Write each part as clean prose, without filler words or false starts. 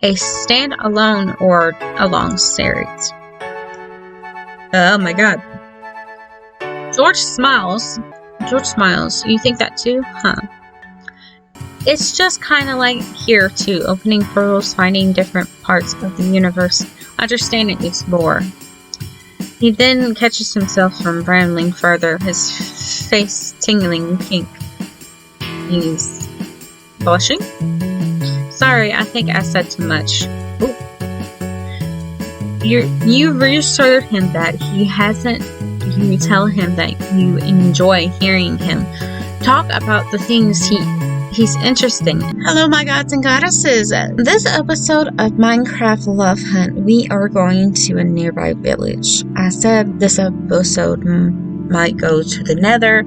a stand-alone or a long series. Oh my god. George smiles. You think that too? Huh. It's just kind of like here too, opening portals, finding different parts of the universe, understanding its lore. He then catches himself from rambling further, his face tingling pink. He's blushing. Sorry, I think I said too much. Ooh. You reassured him that he hasn't. You tell him that you enjoy hearing him talk about the things he's interested in. Hello, my gods and goddesses. This episode of Minecraft Love Hunt, we are going to a nearby village. I said this episode might go to the Nether,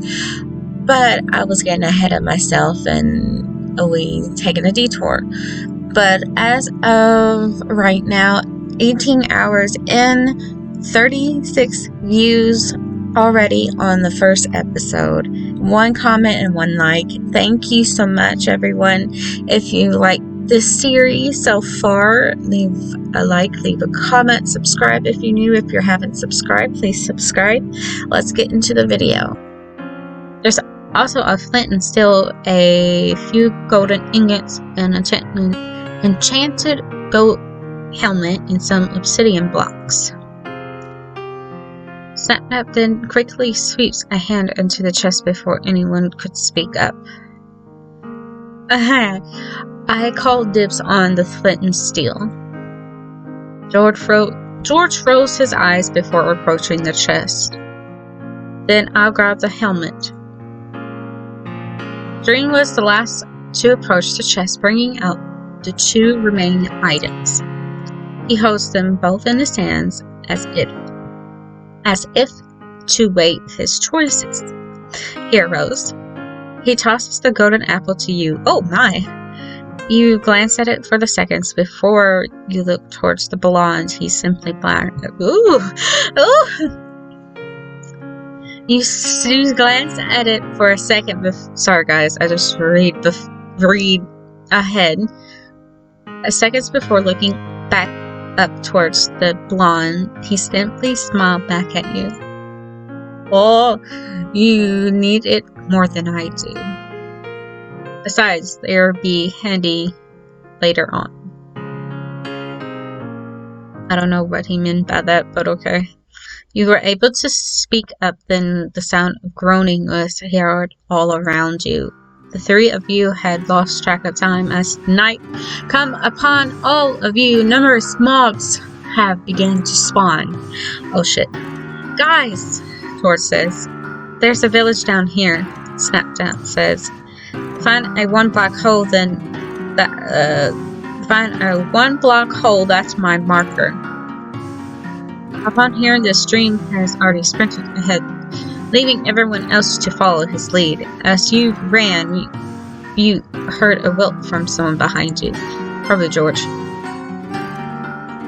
but I was getting ahead of myself and we taking a detour. But as of right now, 18 hours in, 36 views already on the first episode, 1 comment and 1 like. Thank you so much, everyone. If you like this series so far, leave a like, leave a comment, subscribe if you're new. If you haven't subscribed, please subscribe. Let's get into the video. There's also a flint and steel, a few golden ingots, an enchanted goat helmet, and some obsidian blocks. Snap then quickly sweeps a hand into the chest before anyone could speak up. I called dibs on the flint and steel. George froze his eyes before approaching the chest. Then I'll grab the helmet. Dream was the last to approach the chest, bringing out the 2 remaining items. He holds them both in his hands as if to weigh his choices. Here, Rose. He tosses the golden apple to you. Oh my! You glance at it for the seconds before you look towards the blonde. He's simply black. Ooh! You glance at it for a second. Sorry, guys. I just read ahead. A seconds before looking back up towards the blonde, he simply smiled back at you. Oh, you need it more than I do. Besides, they'll be handy later on. I don't know what he meant by that, but okay. You were able to speak up, then the sound of groaning was heard all around you. The 3 of you had lost track of time as night come upon all of you. Numerous mobs have begun to spawn. Oh shit. Guys, George says. There's a village down here, Snapdown says. Find a 1 block hole, then find a 1 block hole, that's my marker. Upon hearing this, Dream has already sprinted ahead, leaving everyone else to follow his lead. As you ran, you heard a whelp from someone behind you. Probably George.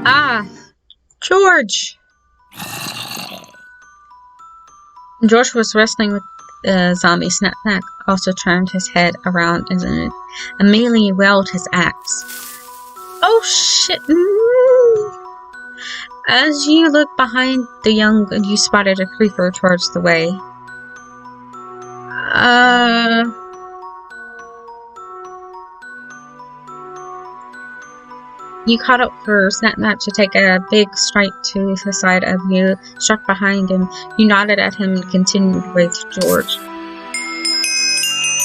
Ah! George! George was wrestling with the zombie. Snapback also turned his head around and immediately wielded his axe. Oh shit! As you look behind the young, you spotted a creeper towards the way. You caught up for Snapnap to take a big strike to the side of you, struck behind him. You nodded at him and continued with George.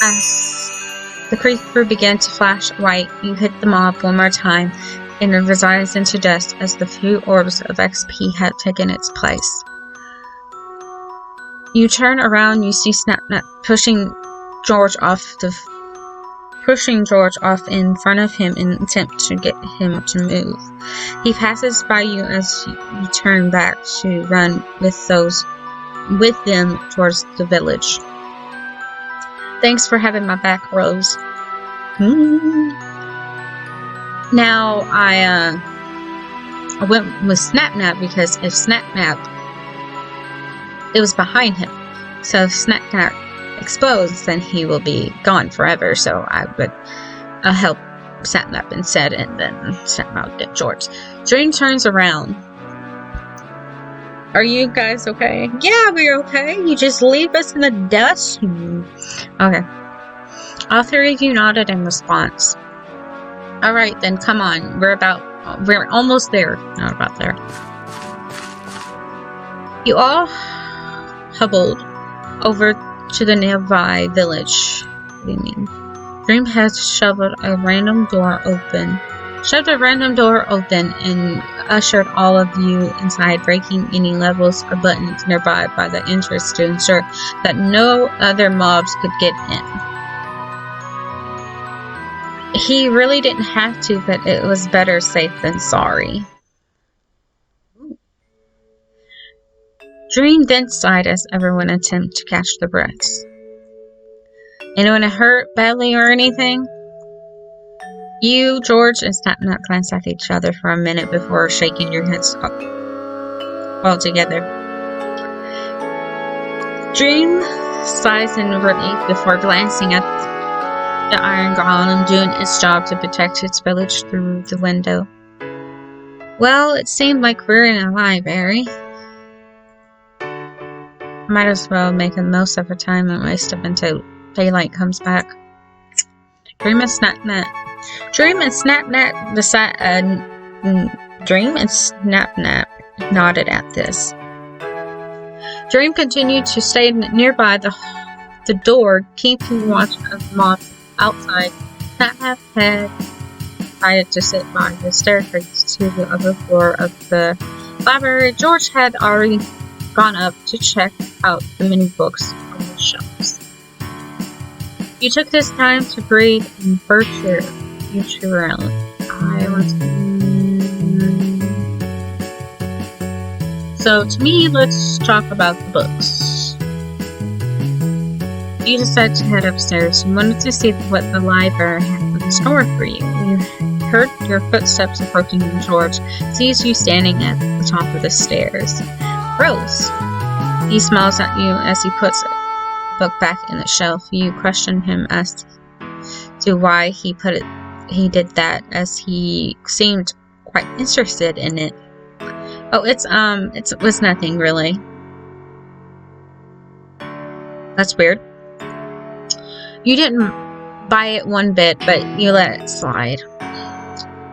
As the creeper began to flash white, you hit the mob 1 more time, and it resigns into dust as the few orbs of XP had taken its place. You turn around, you see Snapnap pushing George off in front of him in an attempt to get him to move. He passes by you as you turn back to run with them towards the village. Thanks for having my back, Rose. Now, I went with Snapnap because if Snapnap, it was behind him. So if Snapnap explodes, then he will be gone forever. So I would help Sapnap and said, and then Sapnap looked at George. Dream turns around. Are you guys okay? Yeah, we're okay. You just leave us in the dust? Okay. All three of you nodded in response. Alright, then come on. We're almost there. Not about there. You all hobbled over to the nearby village. What do you mean? Dream has shoved a random door open and ushered all of you inside, breaking any levels or buttons nearby by the entrance to ensure that no other mobs could get in. He really didn't have to, but it was better safe than sorry. Dream then sighed as everyone attempted to catch their breaths. Anyone hurt badly or anything? You, George, and Sapnap glanced at each other for a minute before shaking your heads all together. Dream sighs in relief before glancing at the iron golem doing its job to protect its village through the window. Well, it seemed like we're in a library. Might as well make the most of our time and waste up until daylight comes back. Dream and Sapnap nodded at this. Dream continued to stay nearby the door, keeping watch of the mobs outside. Sapnap had decided to sit by the staircase to the other floor of the library. George had already gone up to check out the many books on the shelves. You took this time to breathe and birch your future around. So to me, let's talk about the books. You decided to head upstairs. You wanted to see what the library had in store for you. You heard your footsteps approaching, and George sees you standing at the top of the stairs. Rose! He smiles at you as he puts the book back in the shelf. You question him as to why he did that, as he seemed quite interested in it. Oh, it was nothing really. That's weird. You didn't buy it one bit, but you let it slide.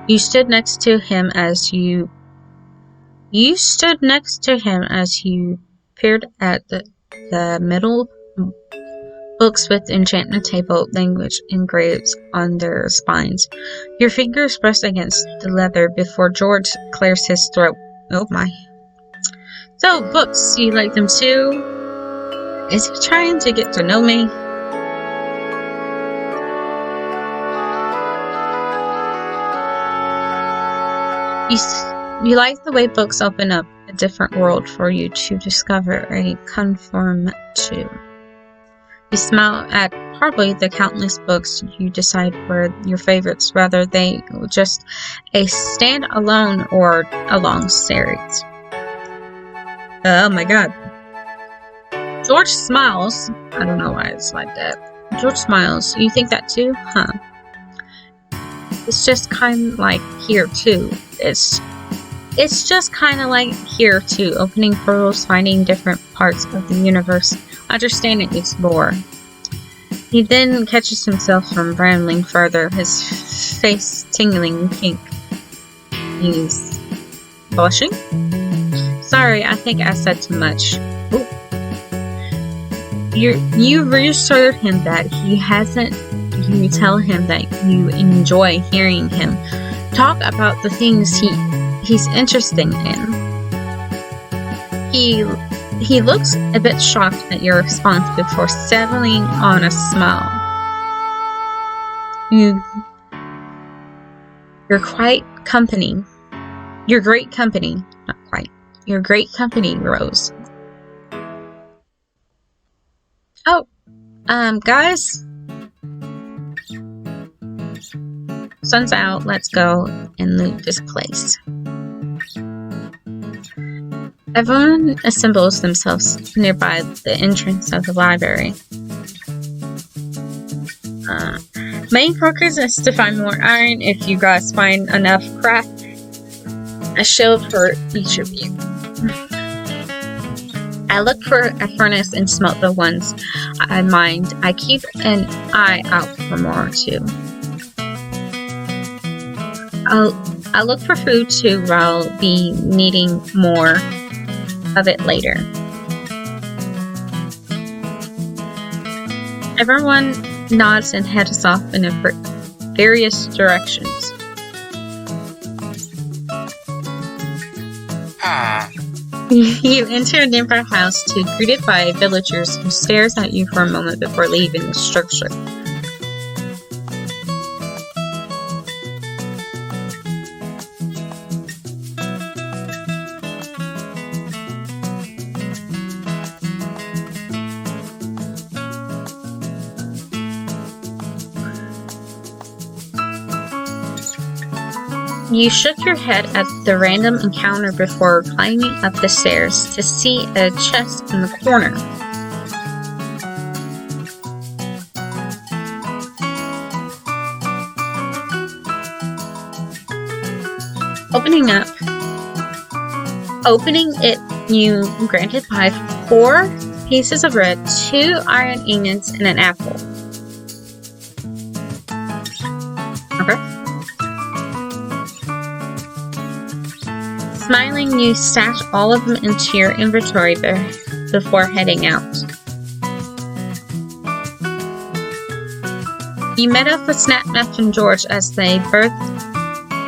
You stood next to him as you peered at the middle books with enchantment table language engraved on their spines. Your fingers pressed against the leather before George clears his throat. Oh my. So, books, you like them too? Is he trying to get to know me? You like the way books open up a different world for you to discover and conform to. You smile at probably the countless books you decide were your favorites, whether they were just a stand-alone or a long series. Oh my god. George smiles. I don't know why it's like that. George smiles. You think that too? Huh. It's just kind of like here too. It's just kind of like here too. Opening portals, finding different parts of the universe, understanding its lore. He then catches himself from rambling further, his face tingling pink. He's blushing. Sorry, I think I said too much. Ooh. You reassured him that he hasn't. You tell him that you enjoy hearing him talk about the things he's interested in. He looks a bit shocked at your response before settling on a smile. You're quite company. You're great company. Not quite. You're great company, Rose. Oh, guys. Sun's out. Let's go and loot this place. Everyone assembles themselves nearby the entrance of the library. Main focus is to find more iron. If you guys find enough, craft a shield for each of you. I look for a furnace and smelt the ones I mined. I keep an eye out for more too. I'll look for food too. I'll be needing more of it later. Everyone nods and heads off in various directions. You enter a nearby house to be greeted by villagers who stares at you for a moment before leaving the structure. You shook your head at the random encounter before climbing up the stairs to see a chest in the corner. Opening it, you granted by 4 pieces of bread, 2 iron ingots, and an apple. Okay. Smiling, you stash all of them into your inventory before heading out. You met up with Snapnut and George as they both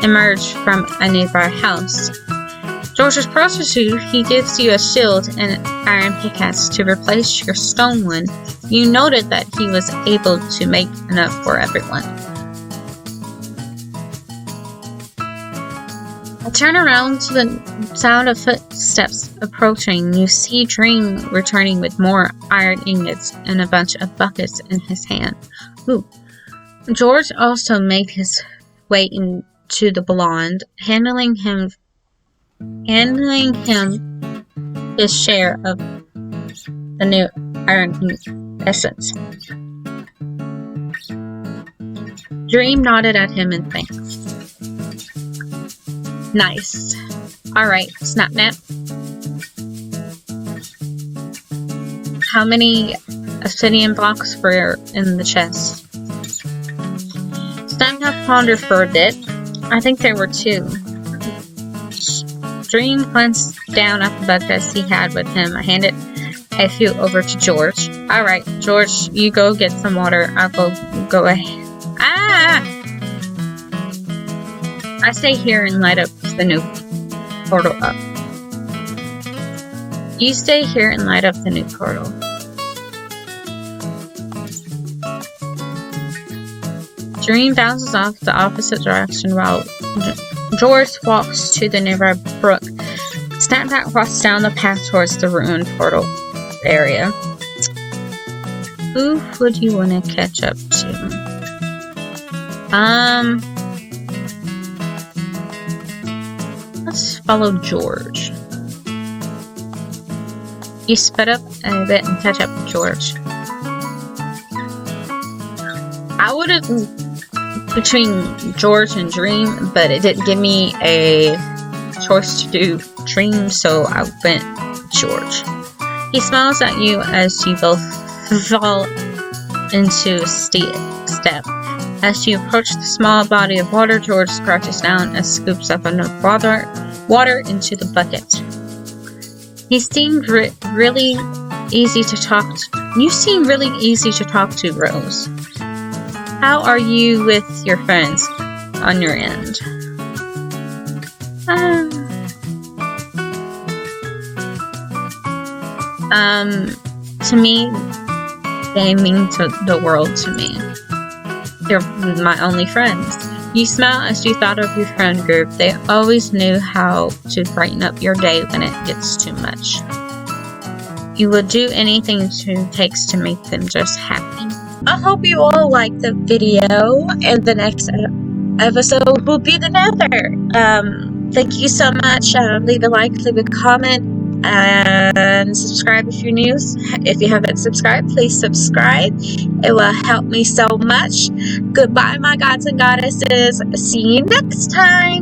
emerged from a nearby house. George approaches you. He gives you a shield and an iron pickaxe to replace your stone one. You noted that he was able to make enough for everyone. Turn around to the sound of footsteps approaching. You see Dream returning with more iron ingots and a bunch of buckets in his hand. Ooh. George also made his way into the blonde, handling him his share of the new iron essence. Dream nodded at him in thanks. Nice. Alright, Snapnap. How many obsidian blocks were in the chest? Snapnap pondered for a bit. I think there were 2. Dream glanced down at the buckets he had with him. I handed a few over to George. Alright, George, you go get some water. I'll go ahead. I stay here and light up the new portal up. You stay here and light up the new portal. Dream bounces off the opposite direction while George walks to the nearby brook. Snapback walks down the path towards the ruined portal area. Who would you want to catch up to? Let's follow George. You sped up a bit and catch up with George. I would have between George and Dream, but it didn't give me a choice to do Dream, so I went with George. He smiles at you as you both fall into a steep step. As you approach the small body of water, George crouches down and scoops up enough water into the bucket. He seemed really easy to talk to. You seem really easy to talk to, Rose. How are you with your friends on your end? To me, they mean the world to me. They're my only friends. You smile as you thought of your friend group. They always knew how to brighten up your day when it gets too much. You will do anything it takes to make them just happy. I hope you all liked the video, and the next episode will be the Nether. Thank you so much. Leave a like, leave a comment. and subscribe if you're new. If you haven't subscribed, please subscribe. It will help me so much. Goodbye, my gods and goddesses. See you next time.